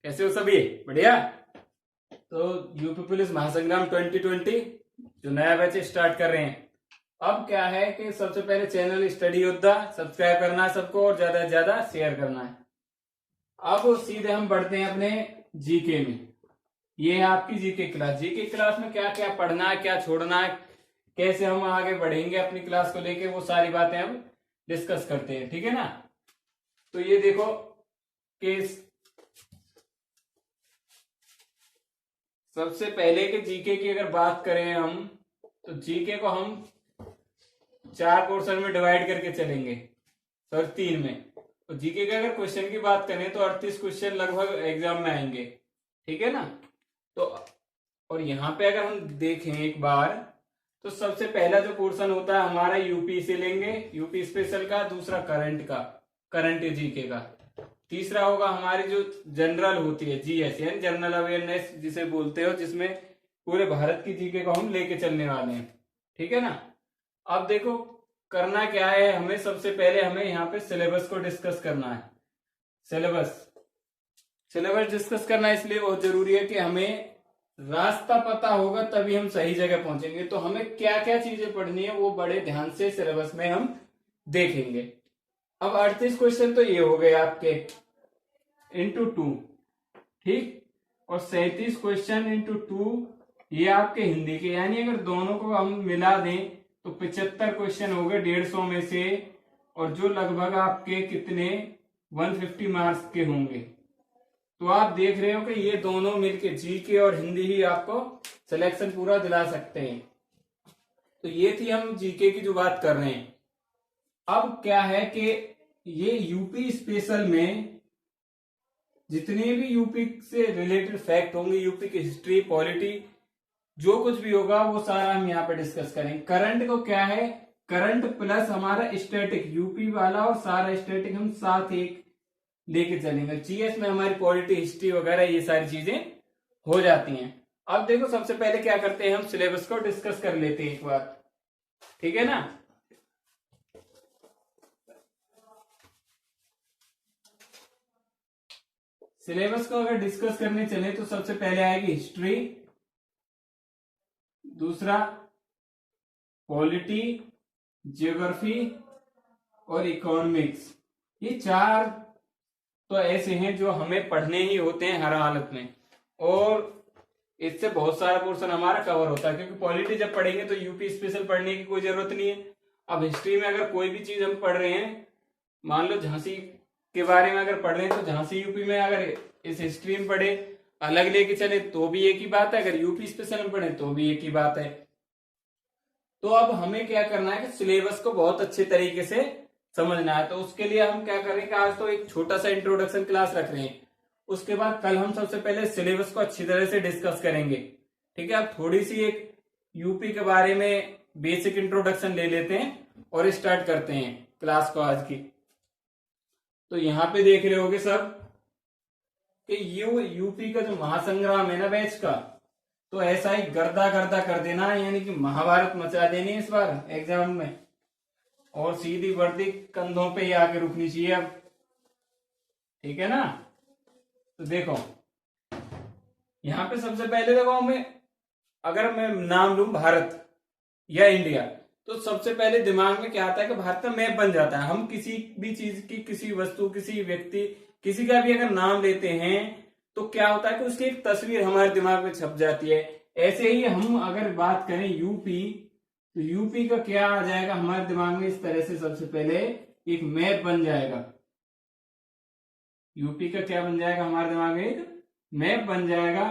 कैसे हो सभी? बढ़िया। तो यूपी पुलिस महासंग्राम 2020 जो नया बैच स्टार्ट कर रहे हैं। अब क्या है कि सबसे पहले चैनल स्टडी योद्धा सब्सक्राइब करना है सबको और ज्यादा से ज्यादा शेयर करना है। अब सीधे हम बढ़ते हैं अपने जीके में। ये है आपकी जीके क्लास। जीके क्लास में क्या क्या पढ़ना है, क्या छोड़ना है, कैसे हम आगे बढ़ेंगे अपनी क्लास को लेके, वो सारी बातें हम डिस्कस करते हैं। ठीक है ना? तो ये देखो कि सबसे पहले के जीके की अगर बात करें हम, तो जीके को हम 4 पोर्शन में डिवाइड करके चलेंगे, सॉरी 3 में। तो जीके के अगर क्वेश्चन की बात करें तो 38 क्वेश्चन लगभग एग्जाम में आएंगे। ठीक है ना? तो और यहाँ पे अगर हम देखें एक बार, तो सबसे पहला जो पोर्शन होता है हमारा यूपी से लेंगे, यूपी स्पेशल का। दूसरा करंट का, करंट जीके का। तीसरा होगा हमारी जो जनरल होती है, जीएस यानी जनरल अवेयरनेस जिसे बोलते हो, जिसमें पूरे भारत की जीके को हम लेके चलने वाले हैं। ठीक है ना? अब देखो करना क्या है हमें। सबसे पहले हमें यहाँ पे सिलेबस को डिस्कस करना है। सिलेबस डिस्कस करना इसलिए बहुत जरूरी है कि हमें रास्ता पता होगा तभी हम सही जगह पहुंचेंगे। तो हमें क्या क्या चीजें पढ़नी है वो बड़े ध्यान से सिलेबस में हम देखेंगे। अब 38 क्वेश्चन तो ये हो गए आपके इंटू 2, ठीक। और 37 क्वेश्चन इंटू 2 ये आपके हिंदी के, यानी अगर दोनों को हम मिला दें तो 75 क्वेश्चन हो गए 150 में से, और जो लगभग आपके कितने 150 मार्क्स के होंगे। तो आप देख रहे हो कि ये दोनों मिलके जीके और हिंदी ही आपको सिलेक्शन पूरा दिला सकते हैं। तो ये थी हम जीके की जो बात कर रहे हैं। अब क्या है कि ये यूपी स्पेशल में जितने भी यूपी से रिलेटेड फैक्ट होंगे, यूपी की हिस्ट्री, पॉलिटी, जो कुछ भी होगा वो सारा हम यहाँ पे डिस्कस करेंगे। करंट को क्या है, करंट प्लस हमारा स्टैटिक, यूपी वाला और सारा स्टैटिक हम साथ एक लेके चलेंगे। जीएस में हमारी पॉलिटी, हिस्ट्री वगैरह ये सारी चीजें हो जाती हैं। अब देखो सबसे पहले क्या करते हैं, हम सिलेबस को डिस्कस कर लेते हैं एक बार। ठीक है ना? सिलेबस को अगर डिस्कस करने चले तो सबसे पहले आएगी हिस्ट्री, दूसरा पॉलिटी, ज्योग्राफी और इकोनॉमिक्स। ये 4 तो ऐसे हैं जो हमें पढ़ने ही होते हैं हर हालत में, और इससे बहुत सारा पोर्शन हमारा कवर होता है। क्योंकि पॉलिटी जब पढ़ेंगे तो यूपी स्पेशल पढ़ने की कोई जरूरत नहीं है। अब हिस्ट्री में अगर कोई भी चीज हम पढ़ रहे हैं, मान लो झांसी के बारे में अगर पढ़ रहे हैं, तो झांसी यूपी में अगर इस हिस्ट्री में पढ़े अलग लेके चले तो भी एक ही बात है, अगर यूपी स्पेशल में पढ़े तो भी एक ही बात है। तो अब हमें क्या करना है कि सिलेबस को बहुत अच्छे तरीके से समझना है। तो उसके लिए हम क्या करेंगे, आज तो एक छोटा सा इंट्रोडक्शन क्लास रख रहे हैं, उसके बाद कल हम सबसे पहले सिलेबस को अच्छी तरह से डिस्कस करेंगे। ठीक है? अब थोड़ी सी एक यूपी के बारे में बेसिक इंट्रोडक्शन ले लेते हैं और स्टार्ट करते हैं क्लास को आज की। तो यहाँ पे देख रहे होगे सब कि यूपी का जो महासंग्राम है ना बैच का, तो ऐसा ही गर्दा गर्दा कर देना है, यानी कि महाभारत मचा देनी है इस बार एग्जाम में, और सीधी वर्दी कंधों पे ही आके रुकनी चाहिए अब। ठीक है ना? तो देखो यहां पे सबसे पहले देखो हमें, अगर मैं नाम लूं भारत या इंडिया, तो सबसे पहले दिमाग में क्या आता है कि भारत का मैप बन जाता है। हम किसी भी चीज की, किसी वस्तु, किसी व्यक्ति, किसी का भी अगर नाम लेते हैं तो क्या होता है कि उसकी एक तस्वीर हमारे दिमाग में छप जाती है। ऐसे ही हम अगर बात करें यूपी, तो यूपी का क्या आ जाएगा हमारे दिमाग में, इस तरह से सबसे पहले एक मैप बन जाएगा। यूपी का क्या बन जाएगा हमारे दिमाग में, एक मैप बन जाएगा,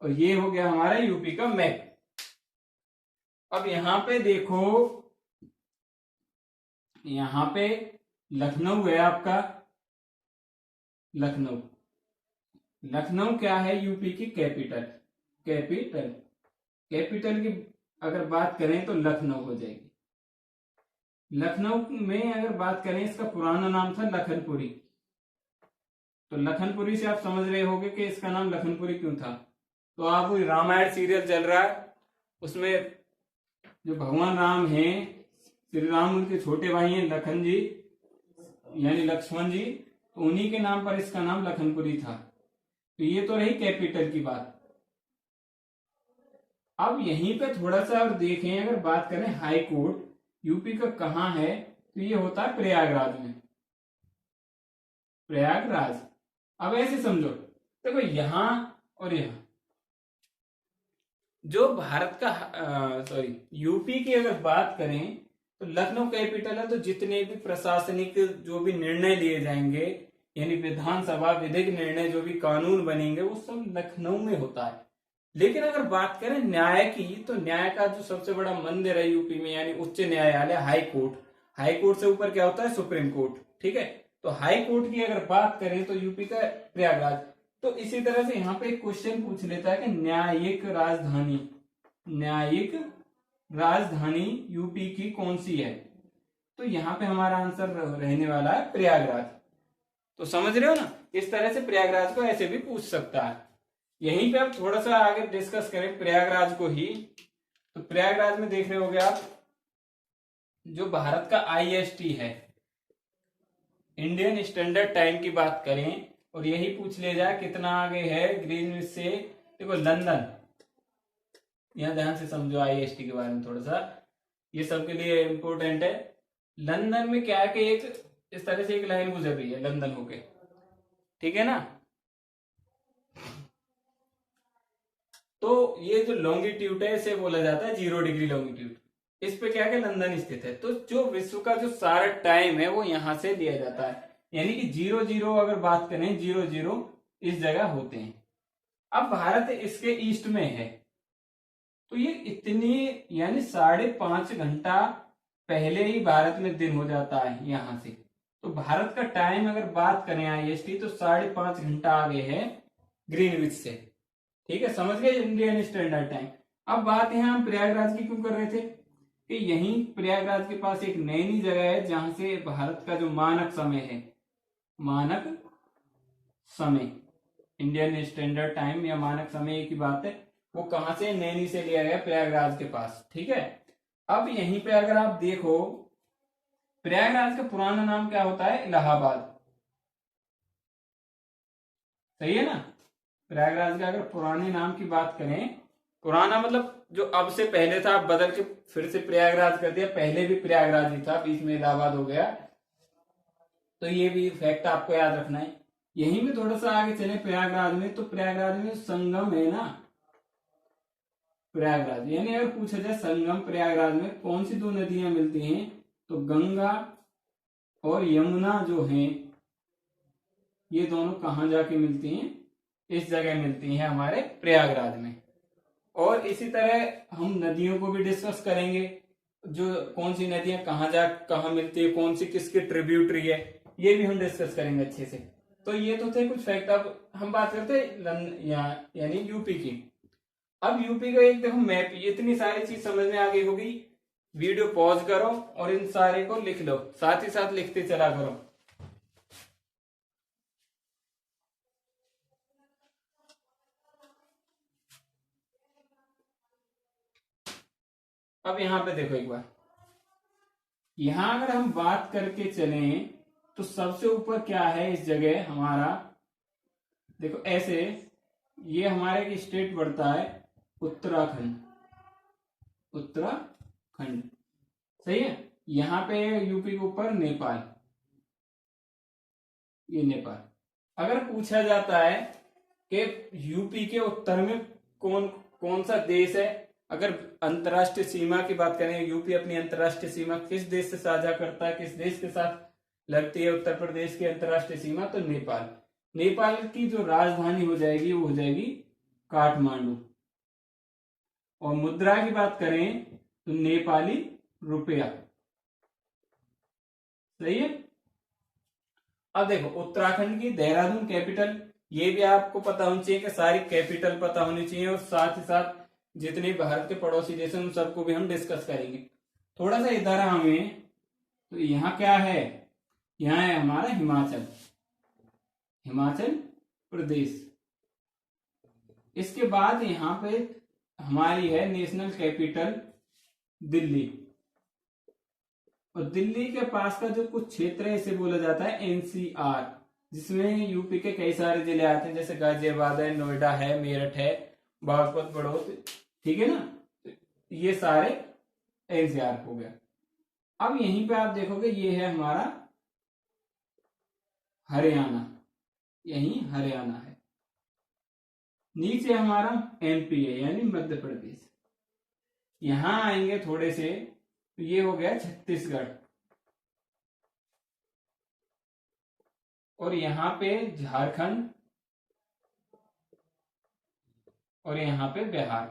और ये हो गया हमारा यूपी का मैप। अब यहां पे देखो, यहां पे लखनऊ है आपका। लखनऊ, लखनऊ क्या है, यूपी की कैपिटल। कैपिटल की अगर बात करें तो लखनऊ हो जाएगी। लखनऊ में अगर बात करें, इसका पुराना नाम था लखनपुरी। तो लखनपुरी से आप समझ रहे होंगे कि इसका नाम लखनपुरी क्यों था। तो आप रामायण सीरियल चल रहा है, उसमें जो भगवान राम हैं, श्री राम उनके छोटे भाई हैं लखन जी यानी लक्ष्मण जी, तो उन्हीं के नाम पर इसका नाम लखनपुरी था। तो ये तो रही कैपिटल की बात। अब यहीं पे थोड़ा सा और देखें, अगर बात करें हाई कोर्ट यूपी का कहाँ है, तो ये होता है प्रयागराज में, प्रयागराज। अब ऐसे समझो, देखो यहां और यहां जो भारत का सॉरी यूपी की अगर बात करें तो लखनऊ कैपिटल है, तो जितने भी प्रशासनिक जो भी निर्णय लिए जाएंगे, यानी विधानसभा विधिक निर्णय जो भी कानून बनेंगे वो सब लखनऊ में होता है। लेकिन अगर बात करें न्याय की, तो न्याय का जो सबसे बड़ा मंदिर है यूपी में, यानी उच्च न्यायालय, हाई कोर्ट, हाई कोर्ट से ऊपर क्या होता है, सुप्रीम कोर्ट, ठीक है। तो हाई कोर्ट की अगर बात करें तो यूपी का प्रयागराज। तो इसी तरह से यहाँ पे एक क्वेश्चन पूछ लेता है कि न्यायिक राजधानी, न्यायिक राजधानी यूपी की कौन सी है, तो यहाँ पे हमारा आंसर रहने वाला है प्रयागराज। तो समझ रहे हो ना, इस तरह से प्रयागराज को ऐसे भी पूछ सकता है। यहीं पे अब थोड़ा सा आगे डिस्कस करें प्रयागराज को ही, तो प्रयागराज में देख रहे होगे आप, जो भारत का IST है, इंडियन स्टैंडर्ड टाइम की बात करें, और यही पूछ लिया जाए कितना आगे है ग्रीनविच से, देखो लंदन, यहां ध्यान से समझो IST के बारे में थोड़ा सा, ये सबके लिए इंपॉर्टेंट है। लंदन में क्या है कि एक इस तरह से एक लाइन गुजर रही है लंदन होके, ठीक है ना। तो ये जो लॉन्गिट्यूड है इसे बोला जाता है 0 डिग्री लॉन्गिट्यूड। इस पे क्या है, लंदन स्थित है। तो जो विश्व का जो सारा टाइम है वो यहां से लिया जाता है, यानी कि 0 अगर बात करें 0 इस जगह होते हैं। अब भारत इसके ईस्ट में है, तो ये इतनी यानी 5.5 घंटा पहले ही भारत में दिन हो जाता है यहां से। तो भारत का टाइम अगर बात करें IST, तो 5.5 घंटा आगे है ग्रीनविच से, ठीक है, समझ गए, इंडियन स्टैंडर्ड टाइम। अब बात यहां हम प्रयागराज की क्यों कर रहे थे, कि यहीं प्रयागराज के पास एक नई जगह है जहां से भारत का जो मानक समय है, मानक समय, इंडियन स्टैंडर्ड टाइम या मानक समय की बात है, वो कहां से, नैनी से लिया गया प्रयागराज के पास, ठीक है। अब यहीं पे अगर आप देखो, प्रयागराज का पुराना नाम क्या होता है, इलाहाबाद, सही है ना। प्रयागराज का अगर पुराने नाम की बात करें, पुराना मतलब जो अब से पहले था, अब बदल के फिर से प्रयागराज कर दिया, पहले भी प्रयागराज ही था, बीच में इलाहाबाद हो गया। तो ये भी फैक्ट आपको याद रखना है। यहीं में थोड़ा सा आगे चले प्रयागराज में, तो प्रयागराज में संगम है ना, प्रयागराज, यानी अगर पूछा जाए संगम प्रयागराज में कौन सी 2 नदियां मिलती हैं, तो गंगा और यमुना जो हैं, ये दोनों कहां जाके मिलती हैं, इस जगह मिलती हैं हमारे प्रयागराज में। और इसी तरह हम नदियों को भी डिस्कस करेंगे, जो कौन सी नदियां कहां मिलती है, कौन सी किसकी ट्रिब्यूटरी है, ये भी हम डिस्कस करेंगे अच्छे से। तो ये तो थे कुछ फैक्ट। अब हम बात करते हैं यानी यूपी की। अब यूपी का एक देखो मैप, इतनी सारी चीज समझ में आ गई होगी, वीडियो पॉज करो और इन सारे को लिख लो, साथ ही साथ लिखते चला करो। अब यहां पे देखो एक बार, यहां अगर हम बात करके चलें, तो सबसे ऊपर क्या है इस जगह हमारा, देखो ऐसे, ये हमारे एक स्टेट पड़ता है उत्तराखंड, उत्तराखंड, सही है। यहां पे यूपी के ऊपर नेपाल, ये नेपाल। अगर पूछा जाता है कि यूपी के उत्तर में कौन कौन सा देश है, अगर अंतर्राष्ट्रीय सीमा की बात करें, यूपी अपनी अंतर्राष्ट्रीय सीमा किस देश से साझा करता है, किस देश के साथ लगती है उत्तर प्रदेश की अंतर्राष्ट्रीय सीमा, तो नेपाल। नेपाल की जो राजधानी हो जाएगी वो हो जाएगी काठमांडू। और मुद्रा की बात करें तो नेपाली रुपया, सही है। अब देखो उत्तराखंड की देहरादून कैपिटल, ये भी आपको पता होनी चाहिए कि सारी कैपिटल पता होनी चाहिए, और साथ ही साथ जितने भारत के पड़ोसी देश हैं उन सबको भी हम डिस्कस करेंगे। थोड़ा सा इधर हमें, तो यहाँ क्या है, यहाँ है हमारा हिमाचल, हिमाचल प्रदेश। इसके बाद यहाँ पे हमारी है नेशनल कैपिटल दिल्ली, और दिल्ली के पास का जो कुछ क्षेत्र है इसे बोला जाता है NCR, जिसमें यूपी के कई सारे जिले आते हैं, जैसे गाजियाबाद है, नोएडा है, मेरठ है, बागपत, बड़ौत, ठीक है ना। तो ये सारे एनसीआर हो गया। अब यहीं पे आप देखोगे ये है हमारा हरियाणा, यही हरियाणा है। नीचे हमारा एमपी है यानी मध्य प्रदेश। यहां आएंगे थोड़े से तो ये हो गया छत्तीसगढ़, और यहां पे झारखंड, और यहां पे बिहार।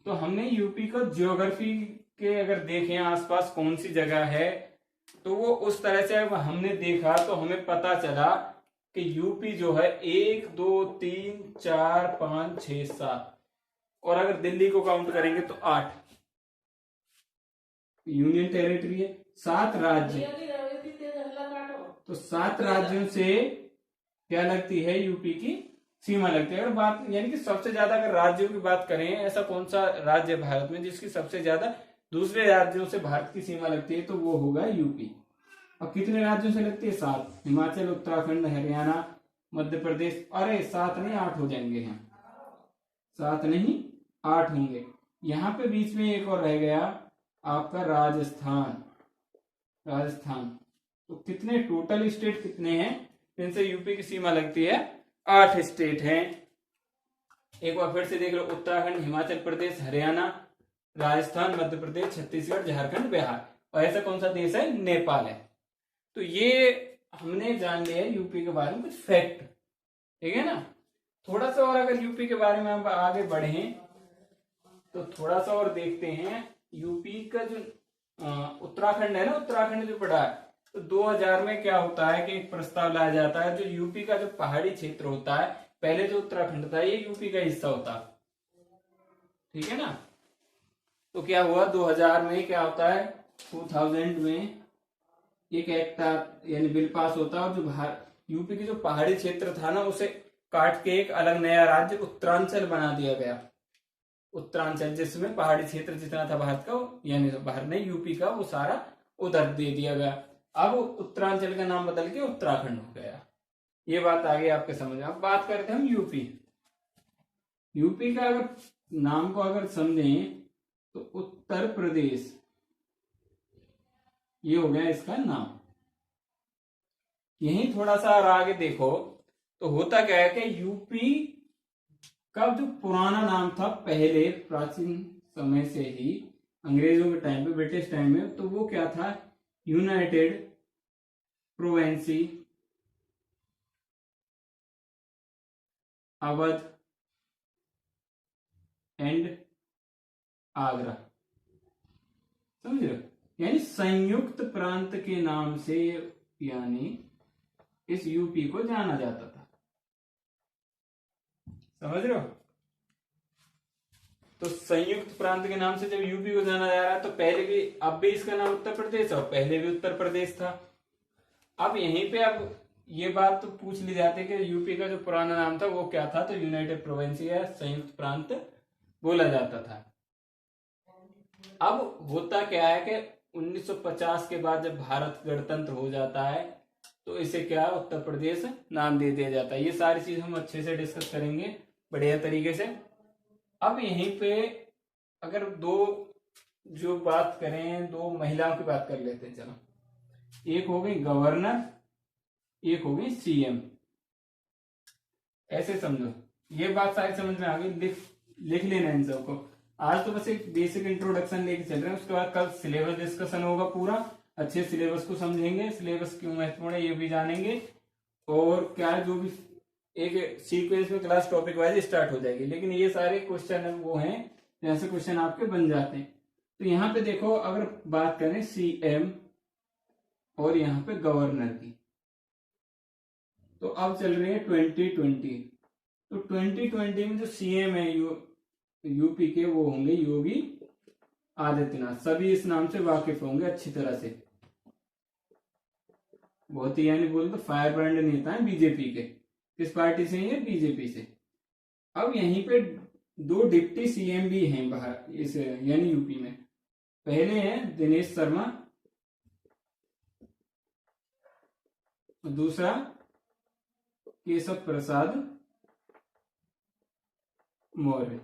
तो हमने यूपी को ज्योग्राफी के अगर देखें आसपास कौन सी जगह है, तो वो उस तरह से अब हमने देखा तो हमें पता चला कि यूपी जो है 1 2 3 4 5 6 7, और अगर दिल्ली को काउंट करेंगे तो 8 यूनियन टेरिटरी है, 7 राज्य। तो 7 राज्यों से क्या लगती है, यूपी की सीमा लगती है। अगर बात यानी कि सबसे ज्यादा अगर राज्यों की बात करें, ऐसा कौन सा राज्य है भारत में जिसकी सबसे ज्यादा दूसरे राज्यों से भारत की सीमा लगती है, तो वो होगा यूपी। और कितने राज्यों से लगती है, 7, हिमाचल, उत्तराखंड, हरियाणा, मध्य प्रदेश। अरे 7 नहीं 8 हो जाएंगे, यहाँ 7 नहीं 8 होंगे। यहाँ पे बीच में एक और रह गया आपका राजस्थान। राजस्थान तो कितने टोटल स्टेट कितने हैं जिनसे यूपी की सीमा लगती है, 8 स्टेट हैं। एक बार फिर से देख लो, उत्तराखंड, हिमाचल प्रदेश, हरियाणा, राजस्थान, मध्य प्रदेश, छत्तीसगढ़, झारखंड, बिहार। और ऐसा कौन सा देश है, नेपाल है। तो ये हमने जान लिया है यूपी के बारे में कुछ फैक्ट, ठीक है ना। थोड़ा सा और अगर यूपी के बारे में हम आगे बढ़े तो थोड़ा सा और देखते हैं। यूपी का जो उत्तराखंड है ना, उत्तराखंड जो पड़ा है, तो 2000 में क्या होता है कि एक प्रस्ताव लाया जाता है, जो यूपी का जो पहाड़ी क्षेत्र होता है, पहले जो उत्तराखंड था ये यूपी का हिस्सा होता, ठीक है ना। तो क्या हुआ 2000 में क्या होता है, 2000 में एक एक्ट यानी बिल पास होता है, और जो यूपी की जो पहाड़ी क्षेत्र था ना उसे काट के एक अलग नया राज्य उत्तरांचल बना दिया गया। उत्तरांचल जिसमें पहाड़ी क्षेत्र जितना था भारत का, यानी भारत नहीं यूपी का, वो सारा उधर दे दिया गया। अब उत्तरांचल का नाम बदल के उत्तराखंड हो गया। ये बात आगे आपके समझ में। अब बात करते हैं हम यूपी। यूपी का अगर नाम को अगर समझें तो उत्तर प्रदेश, ये हो गया इसका नाम। यही थोड़ा सा और आगे देखो तो होता क्या है कि यूपी का जो पुराना नाम था पहले प्राचीन समय से ही, अंग्रेजों के टाइम पे, ब्रिटिश टाइम में, तो वो क्या था, यूनाइटेड प्रोवेंसी अवध एंड आगरा। समझ रहे हो, यानी संयुक्त प्रांत के नाम से यानी इस यूपी को जाना जाता था। समझ रहे हो, तो संयुक्त प्रांत के नाम से जब यूपी को जाना जा रहा है, तो पहले भी, अब भी इसका नाम उत्तर प्रदेश, और पहले भी उत्तर प्रदेश था। अब यहीं पे अब ये बात तो पूछ ली जाती है कि यूपी का जो पुराना नाम था वो क्या था, तो यूनाइटेड प्रोविंस या संयुक्त प्रांत बोला जाता था। अब होता क्या है कि 1950 के बाद जब भारत गणतंत्र हो जाता है, तो इसे क्या, उत्तर प्रदेश नाम दे दिया जाता है। ये सारी चीज हम अच्छे से डिस्कस करेंगे बढ़िया तरीके से। अब यहीं पे अगर जो बात करें, 2 महिलाओं की बात कर लेते हैं। चलो, एक हो गई गवर्नर, एक हो गई सीएम। ऐसे समझो, ये बात सारी समझ में आ गई। लिख लेना इन सबको। आज तो बस एक बेसिक इंट्रोडक्शन लेके चल रहे हैं, उसके बाद कल सिलेबस डिस्कशन होगा पूरा। अच्छे सिलेबस को समझेंगे, सिलेबस क्यों महत्वपूर्ण है ये भी जानेंगे, और क्या जो भी एक सीक्वेंस में क्लास टॉपिक वाइज स्टार्ट हो जाएगी। लेकिन ये सारे क्वेश्चन वो हैं जैसे क्वेश्चन आपके बन जाते हैं। तो यहाँ पे देखो, अगर बात करें सीएम और यहाँ पे गवर्नर की, तो अब चल रही है 2020। तो 2020 में जो सीएम है यूपी के, वो होंगे योगी आदित्यनाथ। सभी इस नाम से वाकिफ होंगे अच्छी तरह से। बहुत ही यानी बोल तो फायर ब्रांड नेता है बीजेपी के। किस पार्टी से है, बीजेपी से। अब यहीं पे 2 डिप्टी सीएम भी हैं बाहर इस यानी यूपी में। पहले हैं दिनेश शर्मा, दूसरा केशव प्रसाद मौर्य।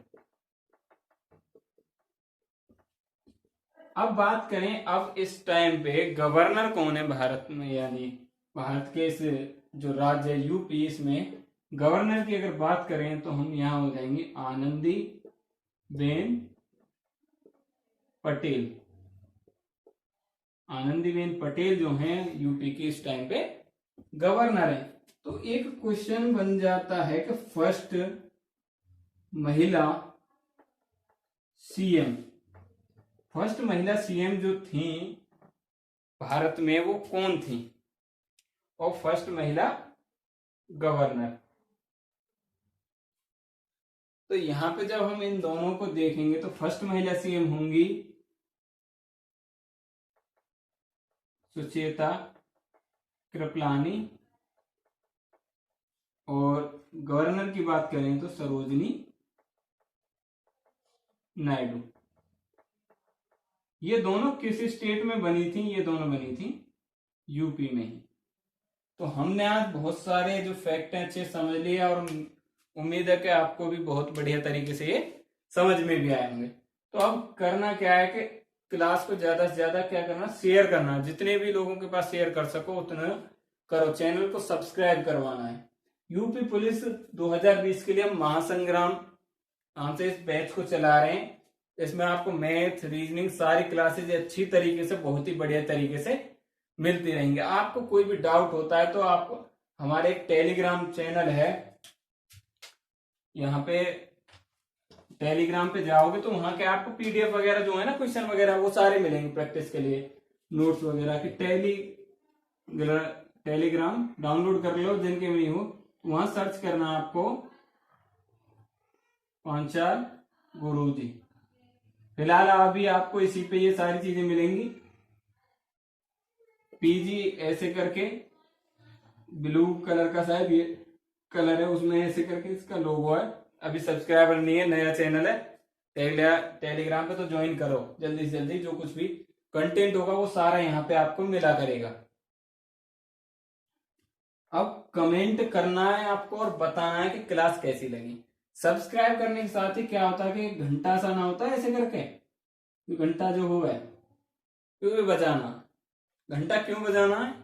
अब बात करें, अब इस टाइम पे गवर्नर कौन है भारत में, यानी भारत के इस जो राज्य है यूपी, इसमें गवर्नर की अगर बात करें तो हम यहां हो जाएंगे आनंदी बेन पटेल। आनंदीबेन पटेल जो हैं यूपी की इस टाइम पे गवर्नर है। तो एक क्वेश्चन बन जाता है कि फर्स्ट महिला सीएम, फर्स्ट महिला सीएम जो थी भारत में वो कौन थी, और फर्स्ट महिला गवर्नर। तो यहां पे जब हम इन दोनों को देखेंगे तो फर्स्ट महिला सीएम होंगी सुचेता कृपलानी, और गवर्नर की बात करें तो सरोजिनी नायडू। ये दोनों किस स्टेट में बनी थी, ये दोनों बनी थी यूपी में ही। तो हमने आज बहुत सारे जो फैक्ट हैं अच्छे समझ लिए, और उम्मीद है कि आपको भी बहुत बढ़िया तरीके से ये समझ में भी आए होंगे। तो अब करना क्या है कि क्लास को ज्यादा से ज्यादा क्या करना, शेयर करना, जितने भी लोगों के पास शेयर कर सको उतना करो। चैनल को सब्सक्राइब करवाना है। यूपी पुलिस 2020 के लिए हम महासंग्राम नाम से इस बैच को चला रहे हैं। इसमें आपको मैथ, रीजनिंग सारी क्लासेज अच्छी तरीके से, बहुत ही बढ़िया तरीके से मिलती रहेंगे। आपको कोई भी डाउट होता है तो आप हमारे एक टेलीग्राम चैनल है, यहाँ पे टेलीग्राम पे जाओगे तो वहां के आपको पीडीएफ वगैरह जो है ना, क्वेश्चन वगैरह वो सारे मिलेंगे प्रैक्टिस के लिए, नोट्स वगैरह की। टेलीग्राम डाउनलोड कर लो जिनके में हो, वहां सर्च करना आपको पांचाल गुरुजी। फिलहाल अभी आपको इसी पे ये सारी चीजें मिलेंगी। पीजी ऐसे करके ब्लू कलर का शायद ये कलर है, उसमें ऐसे करके इसका लोगो है। अभी सब्सक्राइबर नहीं है, नया चैनल है। टेलीग्राम पे तो ज्वाइन करो जल्दी से जल्दी। जो कुछ भी कंटेंट होगा वो सारा यहाँ पे आपको मिला करेगा। अब कमेंट करना है आपको और बताना है कि क्लास कैसी लगी। सब्सक्राइब करने के साथ ही क्या होता है कि घंटा सा ना होता है ऐसे करके, घंटा जो हुआ है क्यों बजाना, घंटा क्यों बजाना है,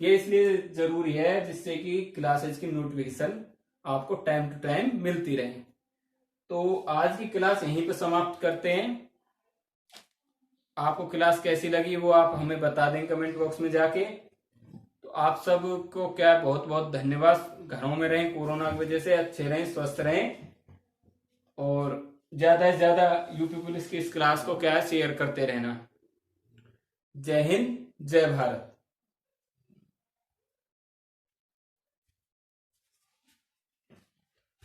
ये इसलिए जरूरी है जिससे कि क्लासेज की नोटिफिकेशन आपको टाइम टू टाइम मिलती रहे। तो आज की क्लास यहीं पे समाप्त करते हैं। आपको क्लास कैसी लगी वो आप हमें बता दें कमेंट बॉक्स में जाके। तो आप सबको क्या बहुत बहुत धन्यवाद। घरों में रहें, कोरोना की वजह से अच्छे रहें, स्वस्थ रहें, और ज्यादा से ज्यादा यूपी पुलिस की इस क्लास को क्या शेयर करते रहना। जय हिंद, जय भारत।